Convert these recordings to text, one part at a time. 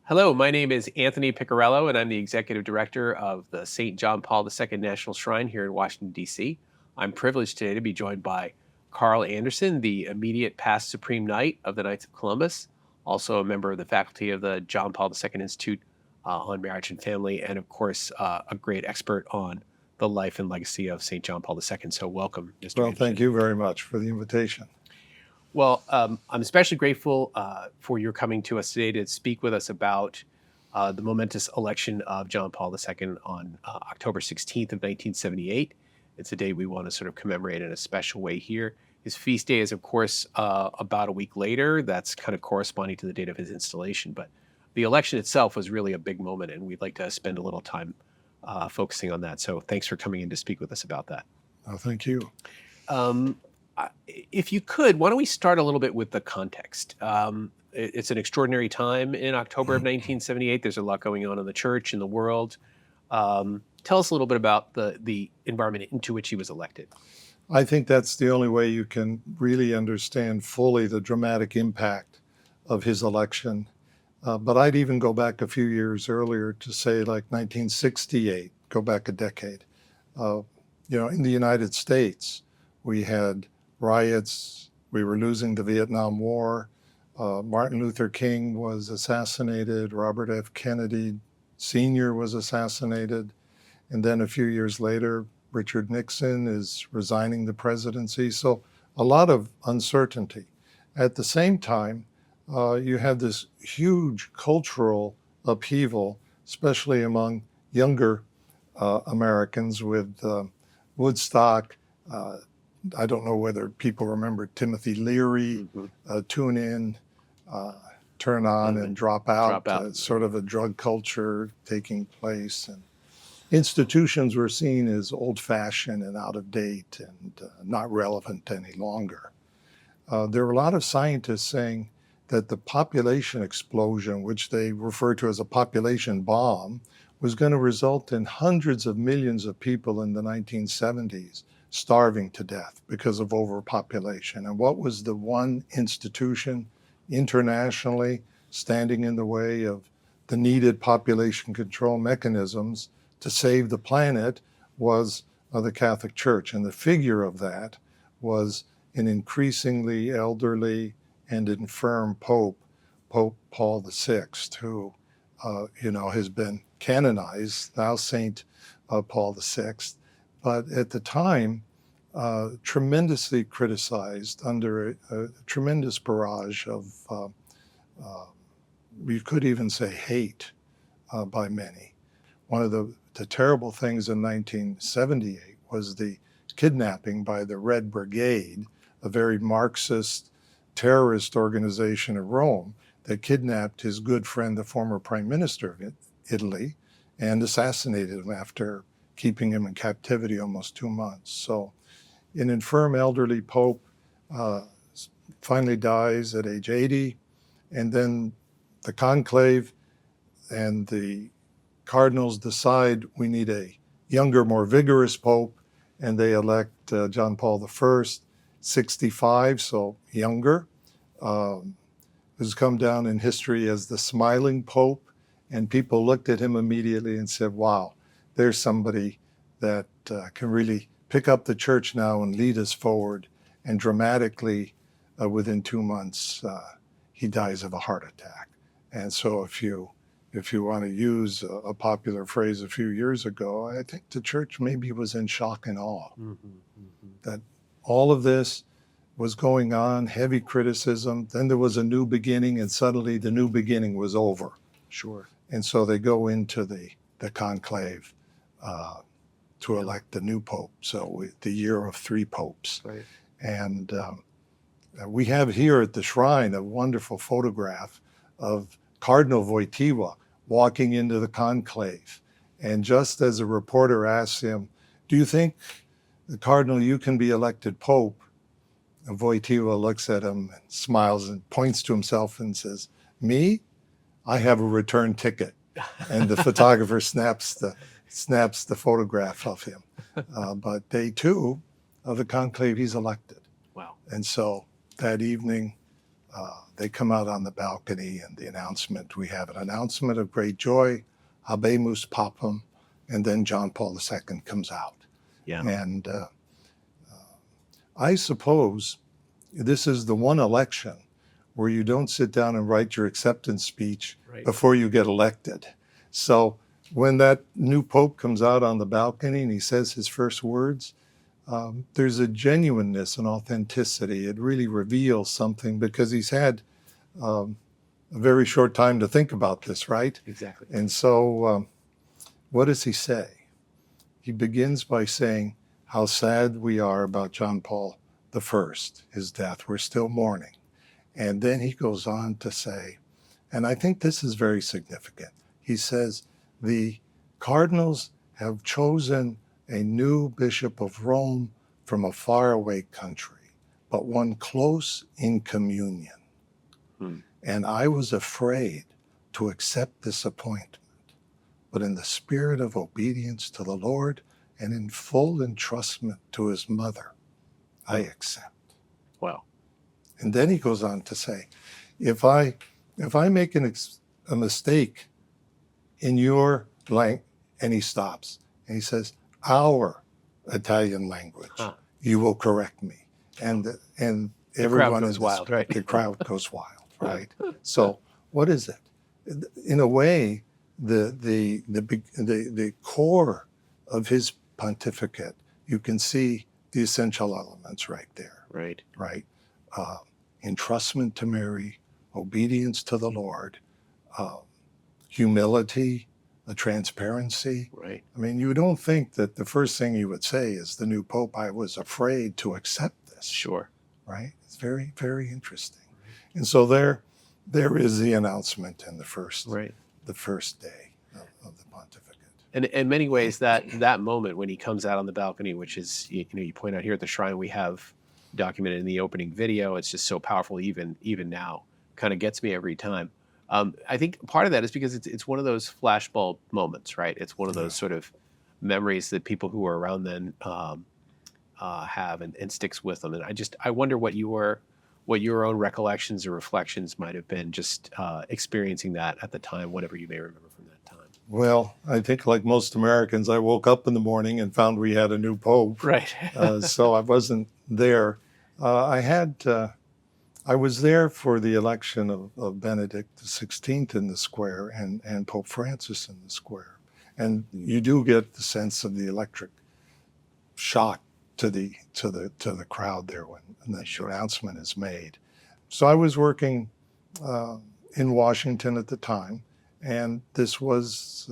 Hello, my name is Anthony Piccarello, and I'm the Executive Director of the St. John Paul II National Shrine here in Washington, D.C. I'm privileged today to be joined by Carl Anderson, the immediate past Supreme Knight of the Knights of Columbus, also a member of the faculty of the John Paul II Institute on Marriage and Family, and of course, a great expert on the life and legacy of St. John Paul II. So welcome, Mr. Well, Anderson. thank you very much for the invitation. Well, I'm especially grateful for your coming to us today to speak with us about the momentous election of John Paul II on October 16th of 1978. It's a day we want to sort of commemorate in a special way here. His feast day is, of course, about a week later. That's kind of corresponding to the date of his installation. But the election itself was really a big moment, and we'd like to spend a little time focusing on that. So thanks for coming in to speak with us about that. Oh, thank you. If you could, why don't we start a little bit with the context? It's an extraordinary time in October of 1978. There's a lot going on in the church, in the world. Tell us a little bit about the environment into which he was elected. I think that's the only way you can really understand fully the dramatic impact of his election. But I'd even go back a few years earlier to say like 1968, go back a decade. In the United States, we had riots. We were losing the Vietnam War. Martin Luther King was assassinated. Robert F. Kennedy Sr. was assassinated. And then a few years later, Richard Nixon is resigning the presidency. So a lot of uncertainty. At the same time, you have this huge cultural upheaval, especially among younger Americans with Woodstock. I don't know whether people remember Timothy Leary, Tune In, Turn On, and Drop Out. Sort of a drug culture taking place. And institutions were seen as old-fashioned and out of date and not relevant any longer. There were a lot of scientists saying that the population explosion, which they refer to as a population bomb, was going to result in hundreds of millions of people in the 1970s starving to death because of overpopulation. And what was the one institution internationally standing in the way of the needed population control mechanisms to save the planet was the Catholic Church. And the figure of that was an increasingly elderly and infirm Pope, Pope Paul VI, who has been canonized, now Saint Paul VI. But at the time, tremendously criticized under a tremendous barrage of, you could even say, hate by many. One of the terrible things in 1978 was the kidnapping by the Red Brigade, a very Marxist terrorist organization of Rome that kidnapped his good friend, the former prime minister of Italy, and assassinated him after keeping him in captivity almost 2 months. So an infirm elderly pope finally dies at age 80, and then the conclave and the cardinals decide we need a younger, more vigorous pope, and they elect John Paul I, 65, so younger, who's come down in history as the smiling pope. And people looked at him immediately and said, wow, there's somebody that can really pick up the church now and lead us forward. And dramatically, within 2 months, he dies of a heart attack. And so if you want to use a popular phrase a few years ago, I think the church maybe was in shock and awe. That all of this was going on, heavy criticism, then there was a new beginning, and suddenly the new beginning was over. Sure. And so they go into the conclave to elect the new pope. So the year of 3 popes. Right. And we have here at the shrine a wonderful photograph of Cardinal Wojtyła walking into the conclave. And just as a reporter asks him, do you think, the Cardinal, you can be elected pope? And Wojtyła looks at him and smiles and points to himself and says, me? I have a return ticket. And the photographer snaps the photograph of him. But day 2 of the conclave, he's elected. Wow. And so that evening, they come out on the balcony, and the announcement, we have an announcement of great joy, Habemus Papam, and then John Paul II comes out. Yeah. And I suppose this is the one election where you don't sit down and write your acceptance speech Right. before you get elected. So when that new pope comes out on the balcony and he says his first words, there's a genuineness and authenticity. It really reveals something because he's had a very short time to think about this, right? Exactly. And so what does he say? He begins by saying how sad we are about John Paul I, his death. We're still mourning. And then he goes on to say, and I think this is very significant. He says, the cardinals have chosen a new bishop of Rome from a faraway country, but one close in communion. And I was afraid to accept this appointment, but in the spirit of obedience to the Lord and in full entrustment to his mother, I accept. Wow. And then he goes on to say, if I make a mistake in your language, and he stops, and he says, our Italian language, you will correct me. And everyone crowd goes wild, right? The crowd goes wild, right? So what is it? In a way, the core of his pontificate, you can see the essential elements right there. Right. Right. Entrustment to Mary, obedience to the Lord, humility, the transparency. Right. I mean, you don't think that the first thing you would say is the new Pope, I was afraid to accept this. Sure. Right? It's very, very interesting. Right. And so there is the announcement in the first day of the pontificate. And in many ways, that moment when he comes out on the balcony, which is, you point out here at the shrine, we have documented in the opening video. It's just so powerful, even now, kind of gets me every time. I think part of that is because it's one of those flashbulb moments, right? It's one of those sort of memories that people who were around then have and sticks with them. And I wonder what your own recollections or reflections might have been just experiencing that at the time, whatever you may remember from that time. Well, I think like most Americans, I woke up in the morning and found we had a new pope. Right. So I wasn't there. I was there for the election of Benedict XVI in the square and Pope Francis in the square. And you do get the sense of the electric shock to the crowd there when the announcement is made. So I was working in Washington at the time, and this was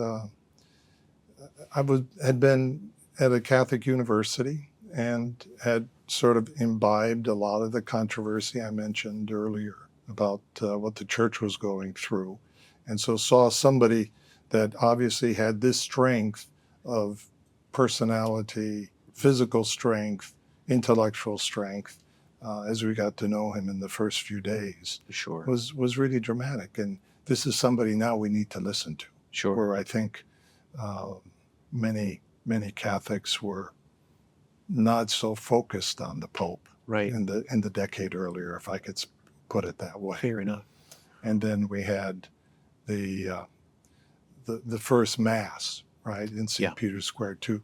had been at a Catholic university and had sort of imbibed a lot of the controversy I mentioned earlier about what the church was going through, and so saw somebody that obviously had this strength of personality, physical strength, intellectual strength, as we got to know him in the first few days. Sure. Was really dramatic. And this is somebody now we need to listen to. Sure. Where I think many Catholics were not so focused on the Pope in the decade earlier, if I could put it that way. Fair enough. And then we had the first Mass, right, in St. Peter's Square two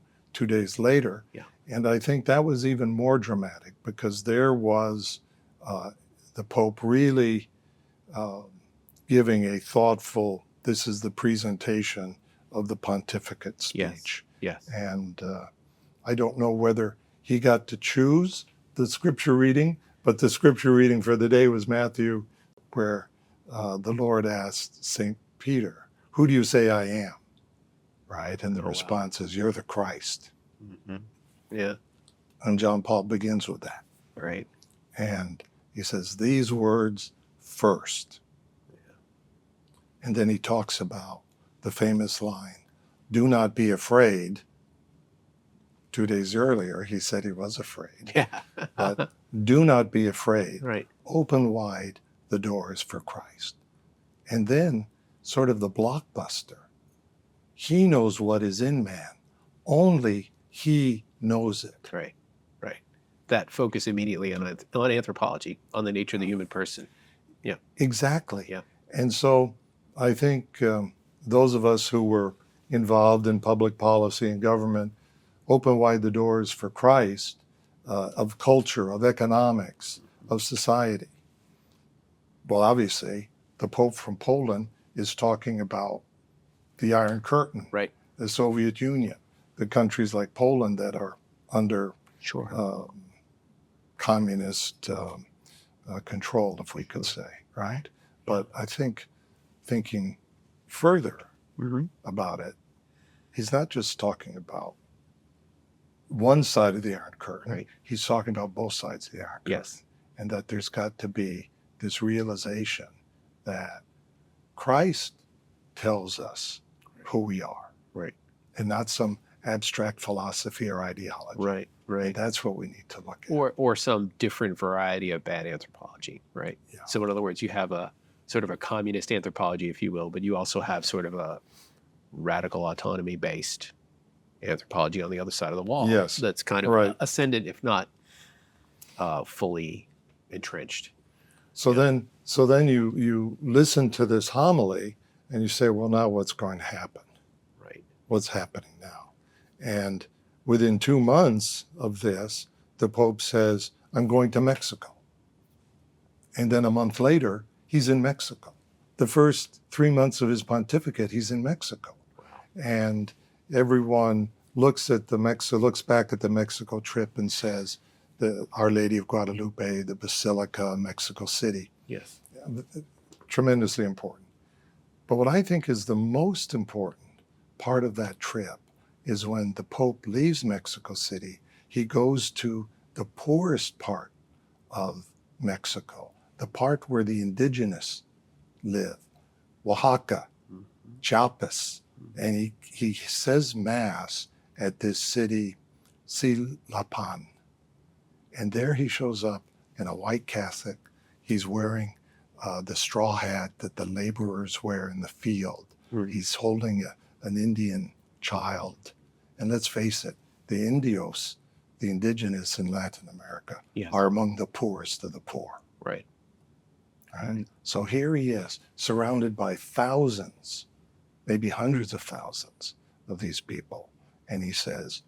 days later. Yeah. And I think that was even more dramatic because there was the Pope really giving a thoughtful, this is the presentation of the pontificate speech. Yes. And I don't know whether he got to choose the scripture reading, but the scripture reading for the day was Matthew, where the Lord asked St. Peter, who do you say I am? Right? And the response is, you're the Christ. Mm-hmm. Yeah. And John Paul begins with that. Right. And he says, these words first. Yeah. And then he talks about the famous line, do not be afraid. 2 days earlier, he said he was afraid. Yeah. But do not be afraid. Right. Open wide the doors for Christ. And then sort of the blockbuster. He knows what is in man. Only he knows it. Right. Right. That focus immediately on anthropology, on the nature of the human person. Yeah. Exactly. Yeah. And so I think those of us who were involved in public policy and government open wide the doors for Christ, of culture, of economics, of society. Well, obviously, the Pope from Poland is talking about the Iron Curtain, Right. the Soviet Union, the countries like Poland that are under Sure. communist control, if we could say, right? But I think thinking further about it, he's not just talking about one side of the Iron Curtain. Right. He's talking about both sides of the Iron Curtain. Yes. And that there's got to be this realization that Christ tells us who we are. Right. And not some abstract philosophy or ideology. Right. Right. And that's what we need to look at. Or some different variety of bad anthropology, right? Yeah. So in other words, you have a sort of a communist anthropology, if you will, but you also have sort of a radical autonomy based anthropology on the other side of the wall. Yes. That's kind of Right. ascendant, if not fully entrenched. So then you listen to this homily and you say, well, now what's going to happen? Right. What's happening now? And within 2 months of this, the Pope says, I'm going to Mexico. And then a month later, he's in Mexico. The first 3 months of his pontificate, he's in Mexico. And everyone looks back at the Mexico trip and says, the Our Lady of Guadalupe, the Basilica, Mexico City. Yes. Tremendously important. But what I think is the most important part of that trip is when the Pope leaves Mexico City, he goes to the poorest part of Mexico, the part where the indigenous live, Oaxaca, Chiapas, and he says Mass at this city, Silapan. And there he shows up in a white cassock. He's wearing the straw hat that the laborers wear in the field. He's holding an Indian child. And let's face it, the Indios, the indigenous in Latin America, Yes. are among the poorest of the poor. Right. Right? So here he is, surrounded by thousands, maybe hundreds of thousands of these people. And he says,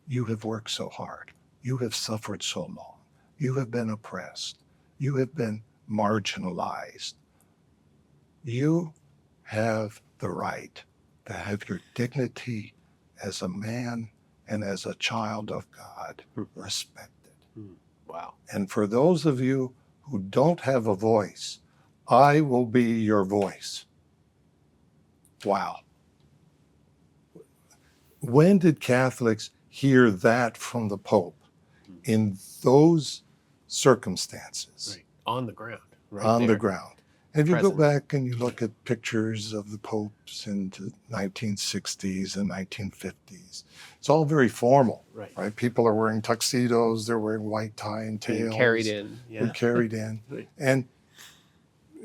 you have worked so hard. You have suffered so long. You have been oppressed. You have been marginalized. You have the right to have your dignity as a man and as a child of God respected. Wow. And for those of you who don't have a voice, I will be your voice. Wow. When did Catholics hear that from the Pope? In those circumstances. Right. On the ground. Right On there. the ground. And if you Present. go back and you look at pictures of the popes in the 1960s and 1950s, it's all very formal, Right. People are wearing tuxedos, they're wearing white tie and Being tails. carried in. Yeah. They're carried in. Right. And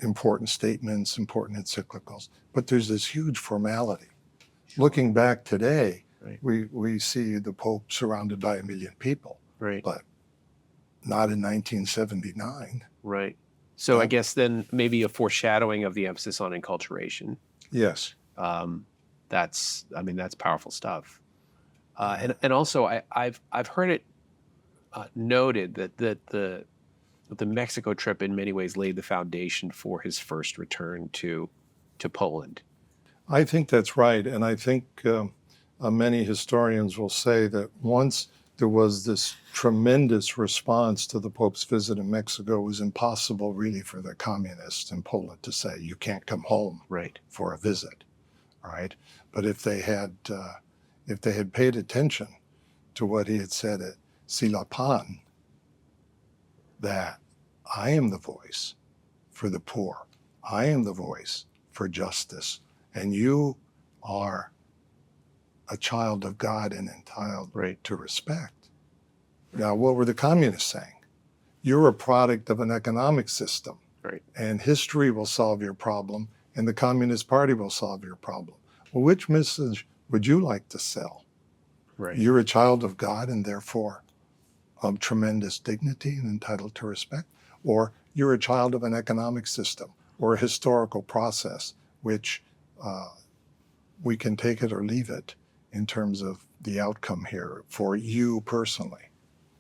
important statements, important encyclicals. But there's this huge formality. Looking back today, Right. we see the Pope surrounded by 1 million people, Right. but not in 1979. Right. So I Yeah. guess then maybe a foreshadowing of the emphasis on enculturation. Yes. That's powerful stuff. And also I've heard it noted that the Mexico trip in many ways laid the foundation for his first return to Poland. I think that's right. And I think many historians will say that once there was this tremendous response to the Pope's visit in Mexico, it was impossible really for the communists in Poland to say, you can't come home Right. for a visit, right? But if they had paid attention to what he had said at Silapan, that I am the voice for the poor, I am the voice for justice, and you are a child of God and entitled Right. to respect. Now, what were the communists saying? You're a product of an economic system, Right. and history will solve your problem, and the Communist Party will solve your problem. Well, which message would you like to sell? Right. You're a child of God and therefore of tremendous dignity and entitled to respect? Or you're a child of an economic system or a historical process, which we can take it or leave it in terms of the outcome here for you personally.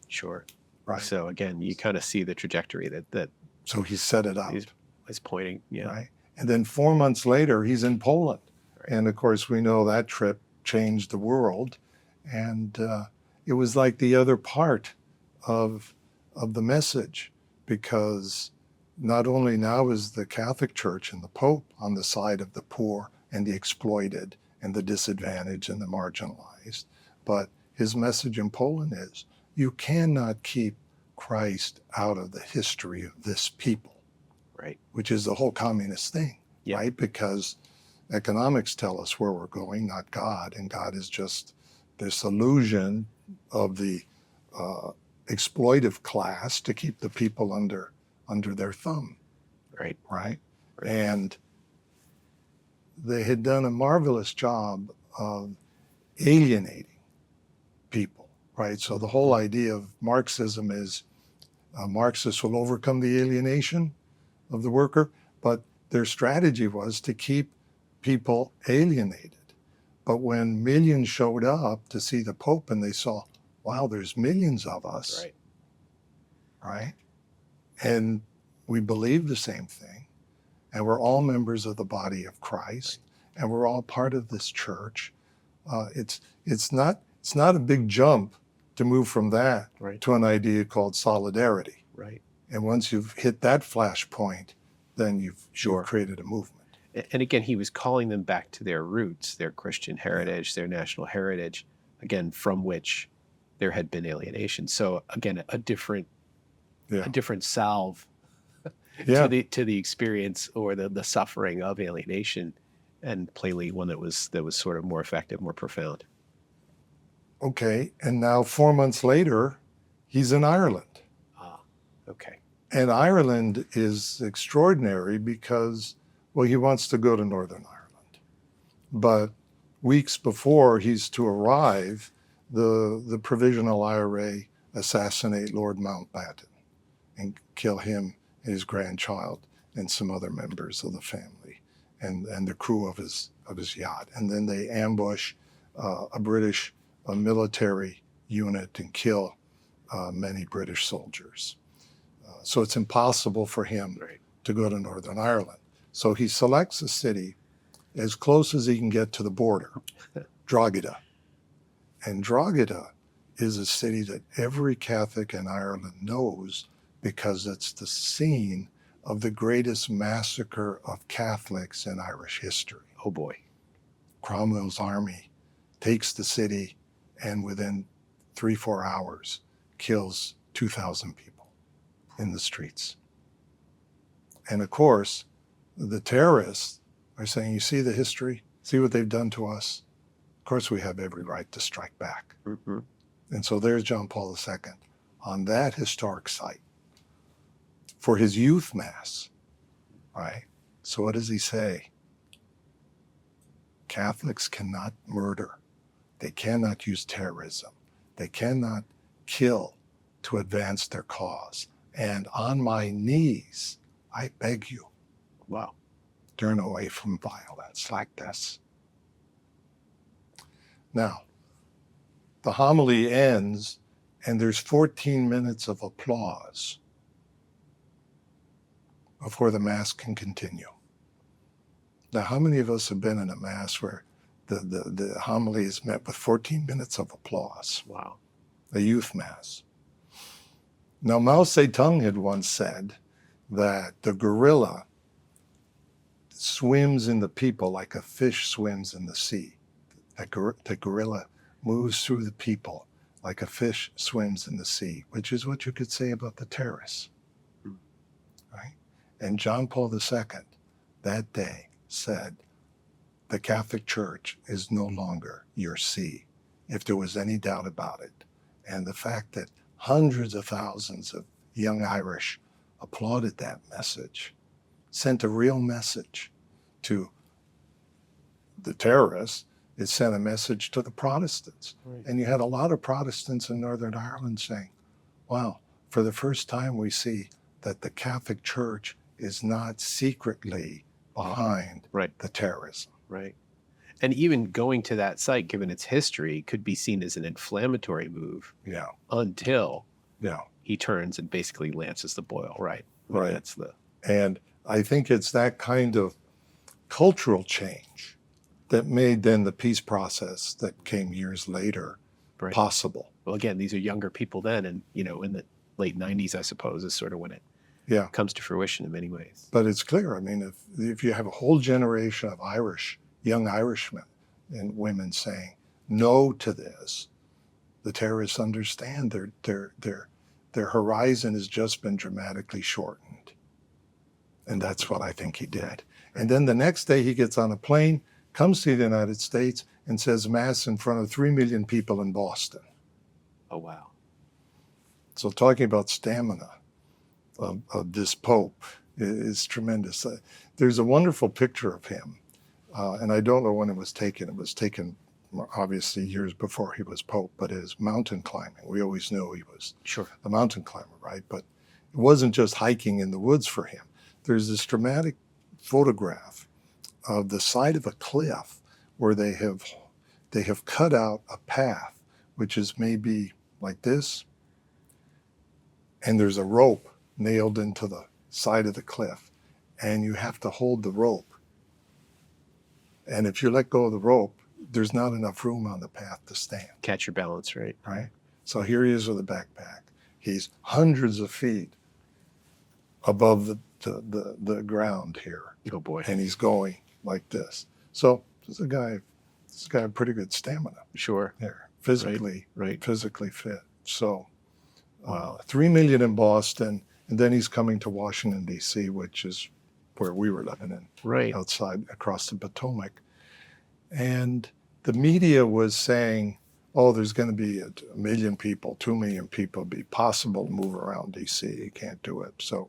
Sure. Right. So again, you kind of see the trajectory that So he set it out. He's pointing. Yeah. Right. And then 4 months later, he's in Poland. Right. And of course, we know that trip changed the world. And it was like the other part of the message, because not only now is the Catholic Church and the Pope on the side of the poor and the exploited and the disadvantaged and the marginalized, but his message in Poland is, you cannot keep Christ out of the history of this people. Right. Which is the whole communist thing, Yeah. right? Because economics tell us where we're going, not God, and God is just this illusion of the exploitive class to keep the people under their thumb. Right. Right. And they had done a marvelous job of alienating people, right? So the whole idea of Marxism is Marxists will overcome the alienation of the worker, but their strategy was to keep people alienated. But when millions showed up to see the Pope and they saw, wow, there's millions of us, right? And we believe the same thing, and we're all members of the body of Christ, and we're all part of this church. It's not a big jump to move from that to an idea called solidarity. Right. And once you've hit that flashpoint, then you've created a movement. And again, he was calling them back to their roots, their Christian heritage, their national heritage, again, from which there had been alienation. So again, a different salve to the experience or the suffering of alienation, and plainly one that was sort of more effective, more profound. Okay, and now 4 months later, he's in Ireland. Okay. And Ireland is extraordinary because, well, he wants to go to Northern Ireland. But weeks before he's to arrive, the Provisional IRA assassinate Lord Mountbatten and kill him and his grandchild and some other members of the family and the crew of his yacht. And then they ambush a British military unit and kill many British soldiers. So it's impossible for him to go to Northern Ireland. So he selects a city as close as he can get to the border, Drogheda. And Drogheda is a city that every Catholic in Ireland knows because it's the scene of the greatest massacre of Catholics in Irish history. Oh boy. Cromwell's army takes the city and within 3-4 hours kills 2,000 people in the streets. And of course, the terrorists are saying, you see the history? See what they've done to us? Of course, we have every right to strike back. Mm-hmm. And so there's John Paul II on that historic site for his youth mass, right? So what does he say? Catholics cannot murder. They cannot use terrorism. They cannot kill to advance their cause. And on my knees, I beg you, wow, turn away from violence like this. Now, the homily ends, and there's 14 minutes of applause before the Mass can continue. Now, how many of us have been in a Mass where the homily is met with 14 minutes of applause? Wow. A youth Mass. Now, Mao Zedong had once said that the gorilla swims in the people like a fish swims in the sea. The gorilla moves through the people like a fish swims in the sea, which is what you could say about the terrorists. Right? And John Paul II that day said, the Catholic Church is no longer your sea, if there was any doubt about it. And the fact that hundreds of thousands of young Irish applauded that message sent a real message to the terrorists. It sent a message to the Protestants. Right. And you had a lot of Protestants in Northern Ireland saying, wow, for the first time we see that the Catholic Church is not secretly behind Right. the terrorism. Right. And even going to that site, given its history, could be seen as an inflammatory move Yeah, until yeah, he turns and basically lances the boil. Right. I mean, right. that's the And I think it's that kind of cultural change that made then the peace process that came years later right. possible. Well, again, these are younger people then, and in the late '90s, I suppose, is sort of when it Yeah, comes to fruition in many ways. but it's clear. I mean, if you have a whole generation of young Irishmen and women saying no to this, the terrorists understand their horizon has just been dramatically shortened. And that's what I think he did. Right. And then the next day he gets on a plane, comes to the United States, and says mass in front of 3 million people in Boston. Oh, wow. So talking about stamina of this Pope is tremendous. There's a wonderful picture of him, and I don't know when it was taken. It was taken obviously years before he was Pope, but his mountain climbing. We always knew he was Sure. a mountain climber, right? But it wasn't just hiking in the woods for him. There's this dramatic photograph of the side of a cliff where they have cut out a path, which is maybe like this, and there's a rope nailed into the side of the cliff, and you have to hold the rope. And if you let go of the rope, there's not enough room on the path to stand. Catch your balance, right? Right? So here he is with a backpack. He's hundreds of feet above the ground here, Oh boy. and he's going like this. So this guy has pretty good stamina Sure. there, physically Right. fit. So Wow. 3 million in Boston, and then he's coming to Washington, D.C., which is where we were living in, Right. outside across the Potomac. And the media was saying, oh, there's going to be a million people, 2 million people, be possible to move around D.C. You can't do it. So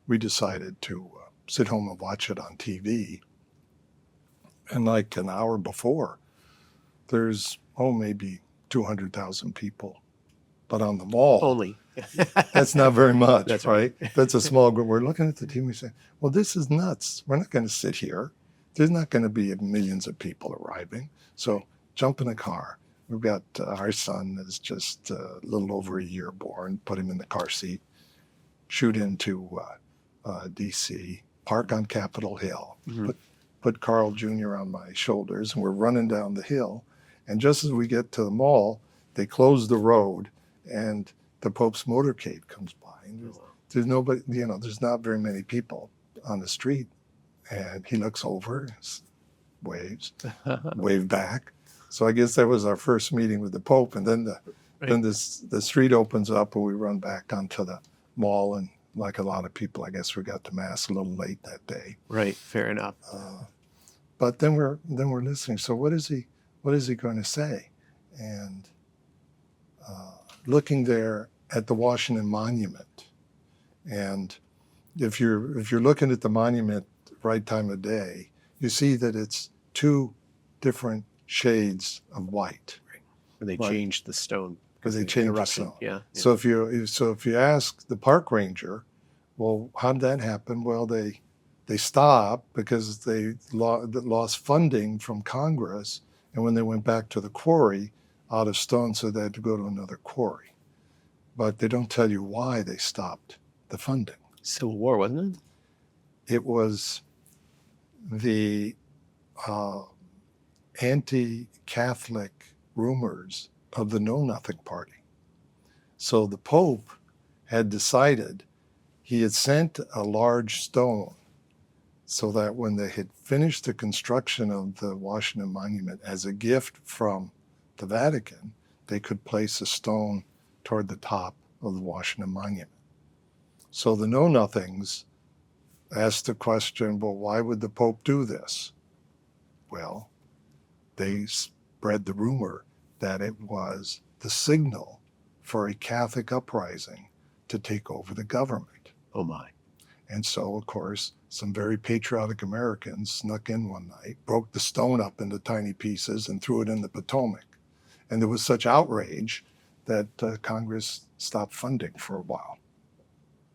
we decided to sit home and watch it on TV. And like an hour before, there's, maybe 200,000 people. But on the mall, Only. that's not very much, That's right? That's a small group. We're looking at the TV, we say, well, this is nuts. We're not going to sit here. There's not going to be millions of people arriving. So jump in a car. We've got our son is just a little over a year born, put him in the car seat, shoot into D.C., park on Capitol Hill, Mm-hmm. put Carl Jr. on my shoulders, and we're running down the hill. And just as we get to the mall, they close the road, and the Pope's motorcade comes by. And there's nobody, there's not very many people on the street. And he looks over, waves, wave back. So I guess that was our first meeting with the Pope. And then the street opens up, and we run back onto the mall. And like a lot of people, I guess we got to mass a little late that day. Right. Fair enough. But then we're listening. So what is he going to say? And looking there at the Washington Monument, and if you're looking at the monument the right time of day, you see that it's two different shades of white. When they changed the stone. Because they changed the eruption. stone. Yeah. So if you ask the park ranger, well, how did that happen? Well, they stopped because they lost funding from Congress, and when they went back to the quarry, out of stone, so they had to go to another quarry. But they don't tell you why they stopped the funding. Civil War, wasn't it? It was the anti-Catholic rumors of the Know Nothing Party. So the Pope had decided, he had sent a large stone so that when they had finished the construction of the Washington Monument as a gift from the Vatican, they could place a stone toward the top of the Washington Monument. So the Know-Nothings asked the question, well, why would the Pope do this? Well, they spread the rumor that it was the signal for a Catholic uprising to take over the government. Oh my. And so, of course, some very patriotic Americans snuck in one night, broke the stone up into tiny pieces, and threw it in the Potomac. And there was such outrage that Congress stopped funding for a while.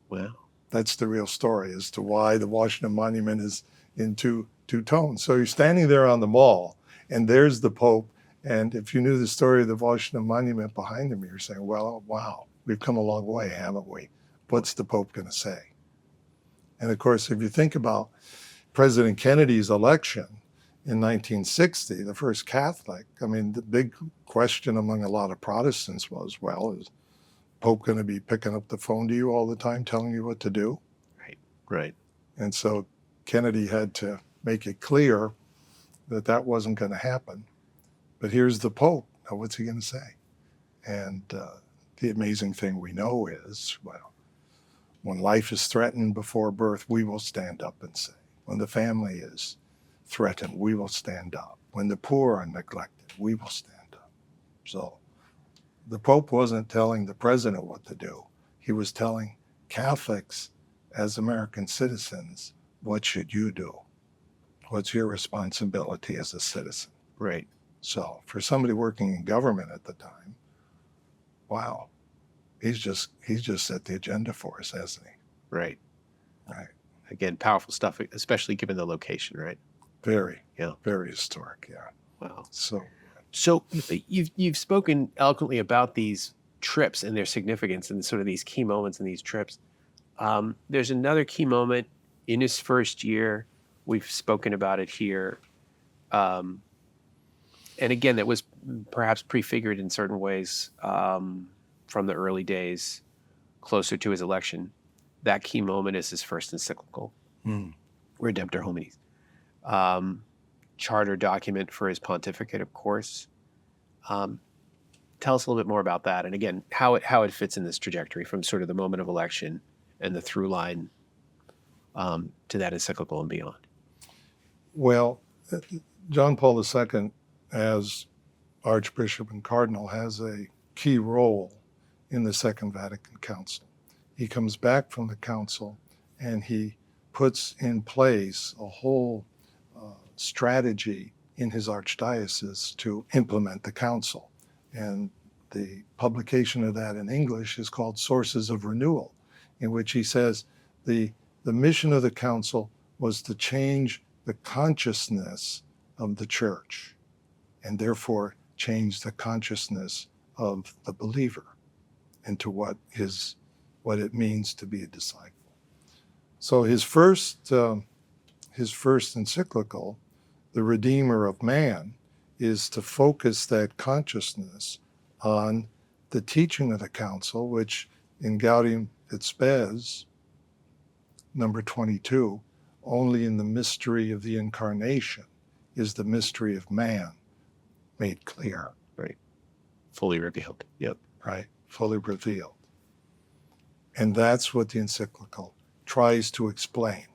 Wow. That's the real story as to why the Washington Monument is in two tones. So you're standing there on the mall, and there's the Pope. And if you knew the story of the Washington Monument behind him, you're saying, well, wow, we've come a long way, haven't we? What's the Pope going to say? And of course, if you think about President Kennedy's election in 1960, the first Catholic, I mean, the big question among a lot of Protestants was, well, is Pope going to be picking up the phone to you all the time, telling you what to do? Right. Right. And so Kennedy had to make it clear that that wasn't going to happen. But here's the Pope. Now, what's he going to say? And the amazing thing we know is, well, when life is threatened before birth, we will stand up and say. When the family is threatened, we will stand up. When the poor are neglected, we will stand up. So the Pope wasn't telling the president what to do. He was telling Catholics as American citizens, what should you do? What's your responsibility as a citizen? Right. So for somebody working in government at the time, wow, he's just set the agenda for us, hasn't he? Right. Right. Again, powerful stuff, especially given the location, right? Very, Yeah. very historic. Yeah. Wow. So you've spoken eloquently about these trips and their significance and sort of these key moments in these trips. There's another key moment in his first year. We've spoken about it here. And again, that was perhaps prefigured in certain ways from the early days closer to his election. That key moment is his first encyclical, Redemptor Hominis. Charter document for his pontificate, of course. Tell us a little bit more about that, and again, how it fits in this trajectory from sort of the moment of election and the through line to that encyclical and beyond. Well, John Paul II, as Archbishop and Cardinal, has a key role in the Second Vatican Council. He comes back from the council and he puts in place a whole strategy in his archdiocese to implement the council. And the publication of that in English is called Sources of Renewal, in which he says the mission of the council was to change the consciousness of the church and therefore change the consciousness of the believer into what it means to be a disciple. So his first encyclical, The Redeemer of Man, is to focus that consciousness on the teaching of the council, which in Gaudium et Spes, number 22, only in the mystery of the incarnation is the mystery of man made clear. Right. Fully revealed. Yep. Right. Fully revealed. And that's what the encyclical tries to explain.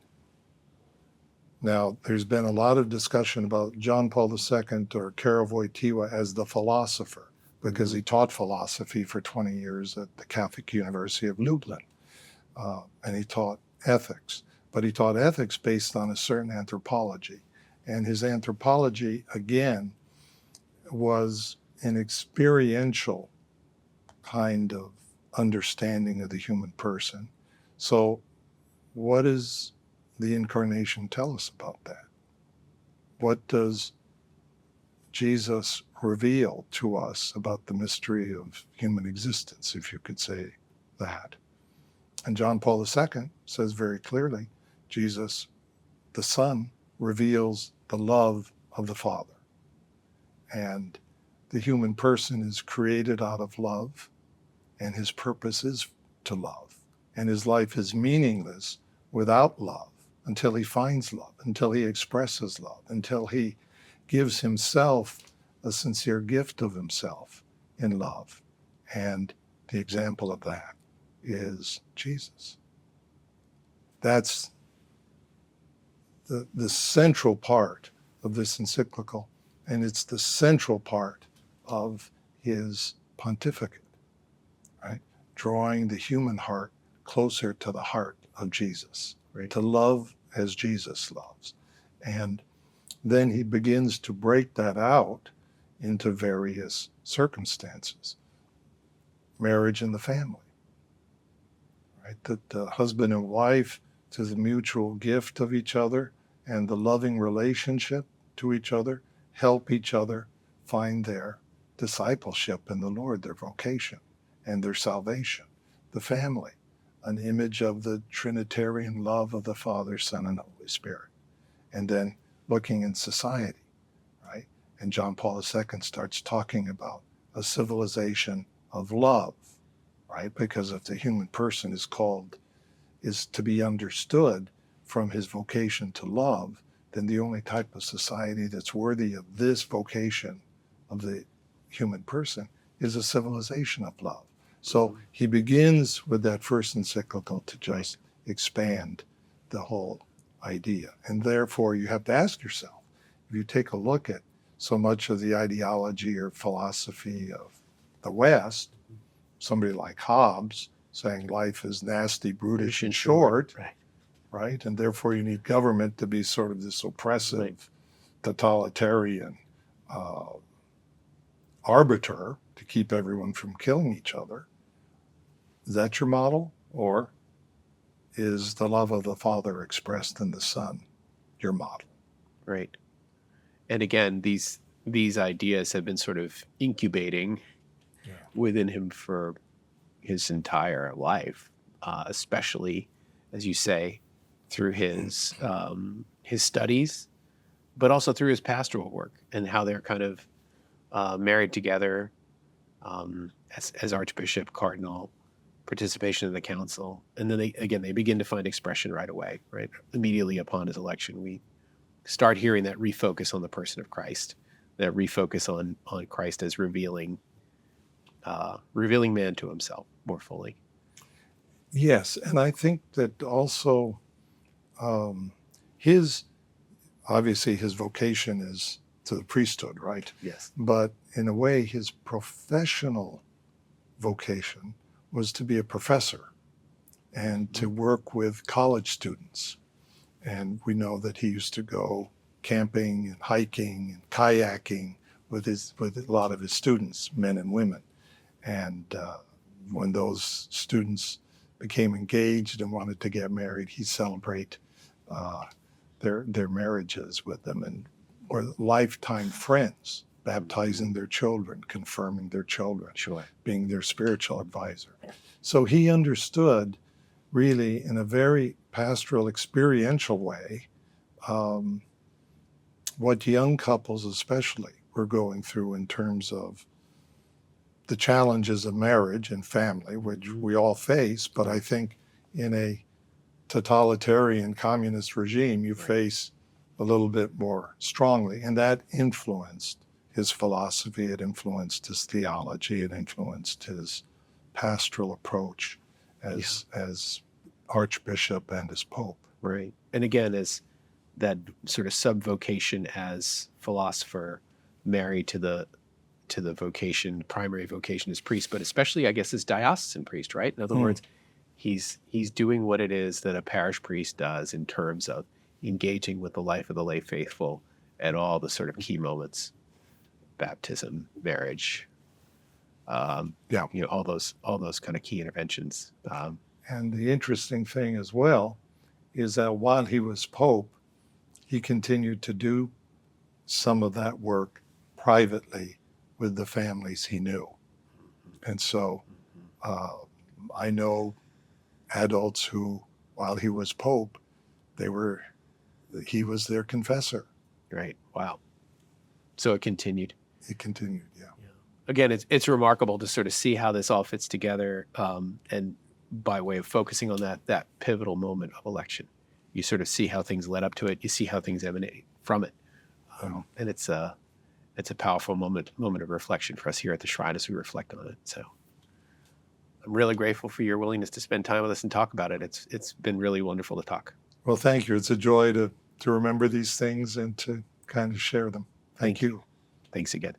Now, there's been a lot of discussion about John Paul II or Karol Wojtyła as the philosopher, because he taught philosophy for 20 years at the Catholic University of Lublin, and he taught ethics. But he taught ethics based on a certain anthropology. And his anthropology, again, was an experiential kind of understanding of the human person. So what does the incarnation tell us about that? What does Jesus reveal to us about the mystery of human existence, if you could say that? And John Paul II says very clearly, Jesus, the Son, reveals the love of the Father. And the human person is created out of love, and his purpose is to love. And his life is meaningless without love, until he finds love, until he expresses love, until he gives himself a sincere gift of himself in love. And the example of that is Jesus. That's the central part of this encyclical, and it's the central part of his pontificate, right? Drawing the human heart closer to the heart of Jesus, right? To love as Jesus loves. And then he begins to break that out into various circumstances. Marriage and the family, right? That the husband and wife, to the mutual gift of each other and the loving relationship to each other, help each other find their discipleship in the Lord, their vocation and their salvation. The family, an image of the Trinitarian love of the Father, Son, and Holy Spirit. And then looking in society, right? And John Paul II starts talking about a civilization of love, right? Because if the human person is to be understood from his vocation to love, then the only type of society that's worthy of this vocation of the human person is a civilization of love. So he begins with that first encyclical to just expand the whole idea. And therefore, you have to ask yourself, if you take a look at so much of the ideology or philosophy of the West, somebody like Hobbes saying life is nasty, brutish, and short, right? And therefore you need government to be sort of this oppressive, totalitarian arbiter to keep everyone from killing each other. Is that your model? Or is the love of the Father expressed in the Son your model? Right. And again, these ideas have been sort of incubating within him for his entire life, especially, as you say, through his studies, but also through his pastoral work and how they're kind of married together as Archbishop, Cardinal, participation in the council. And then they begin to find expression right away, right? Immediately upon his election, we start hearing that refocus on the person of Christ, that refocus on Christ as revealing man to himself more fully. Yes, and I think that also obviously his vocation is to the priesthood, right? Yes. But in a way, his professional vocation was to be a professor and to work with college students. And we know that he used to go camping and hiking and kayaking with a lot of his students, men and women. And when those students became engaged and wanted to get married, he'd celebrate their marriages with them, and were lifetime friends, baptizing their children, confirming their children, being their spiritual advisor. So he understood really in a very pastoral, experiential way what young couples especially were going through in terms of the challenges of marriage and family, which we all face, but I think in a totalitarian communist regime, you face a little bit more strongly. And that influenced his philosophy, it influenced his theology, it influenced his pastoral approach as Archbishop and as Pope. Right. And again, as that sort of sub-vocation as philosopher married to the vocation, primary vocation as priest, but especially, I guess, as diocesan priest, right? In other words, he's doing what it is that a parish priest does in terms of engaging with the life of the lay faithful at all the sort of key moments, baptism, marriage, all those kind of key interventions. And the interesting thing as well is that while he was Pope, he continued to do some of that work privately with the families he knew. And so I know adults who, while he was Pope, he was their confessor. Right. Wow. So it continued. It continued, yeah. Again, it's remarkable to sort of see how this all fits together, and by way of focusing on that pivotal moment of election, you sort of see how things led up to it. You see how things emanate from it, and it's a powerful moment of reflection for us here at the Shrine as we reflect on it. So I'm really grateful for your willingness to spend time with us and talk about it. It's been really wonderful to talk. Well, thank you. It's a joy to remember these things and to kind of share them. Thank you. Thanks again.